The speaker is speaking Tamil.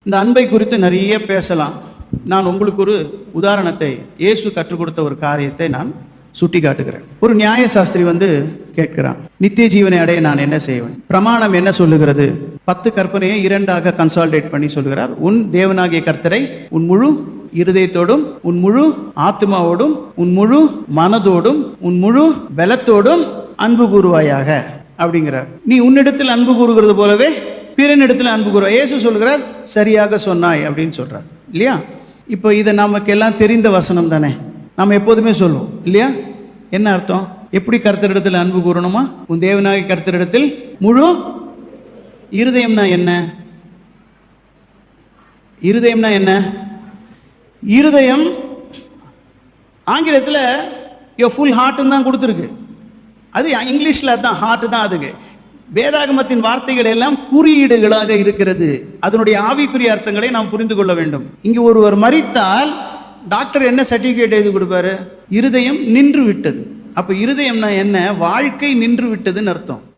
இந்த அன்பை குறித்து நிறைய பேசலாம். நான் உங்களுக்கு ஒரு உதாரணத்தை, இயேசு கற்றுக் கொடுத்த ஒரு காரியத்தை நான் சுட்டி காட்டுகிறேன். ஒரு நியாய சாஸ்திரி கேட்கிறான், நித்திய ஜீவனை அடைய நான் என்ன செய்வேன்? பிரமாணம் என்ன சொல்லுகிறது? 10 கற்பனையை 2ஆக கன்சால்டேட் பண்ணி சொல்கிறார். உன் தேவனாகிய கர்த்தரை உன் முழு இருதயத்தோடும், உன் முழு ஆத்மாவோடும், உன் முழு மனதோடும், உன் முழு பலத்தோடும் அன்பு கூறுவாயாக அப்படிங்கிறார். நீ உன்னிடத்தில் அன்பு கூறுகிறது போலவே பிறனிடத்தில் அன்பு கூறுவாய். இயேசு சொல்கிறார், சரியாக சொன்னாய் அப்படின்னு சொல்றார் இல்லையா? இப்போ இதை நமக்கு எல்லாம் தெரிந்த வசனம் தானே, நம்ம எப்போதுமே சொல்லுவோம் இல்லையா? என்ன அர்த்தம்? எப்படி கர்த்தரிடத்தில் அன்பு கூறணுமா? உன் தேவனாகிய கர்த்தரிடத்தில் முழு இருதயம்னா என்ன? இருதயம்னா என்ன? இருதயம் ஆங்கிலத்தில் யோ ஃபுல் ஹார்ட்டுன்னு தான் கொடுத்துருக்கு. அது இங்கிலீஷில் தான் ஹார்ட் தான். அதுக்கு வேதாகமத்தின் வார்த்தைகள் எல்லாம் குறியீடுகளாக இருக்கிறது. அதனுடைய ஆவிக்குரிய அர்த்தங்களை நாம் புரிந்து கொள்ள வேண்டும். இங்கு ஒருவர் மரித்தால் டாக்டர் என்ன சர்டிஃபிகேட் எழுதி கொடுப்பாரு? இருதயம் நின்று விட்டது. அப்போ இருதயம்னா என்ன? வாழ்க்கை நின்று விட்டதுன்னு அர்த்தம்.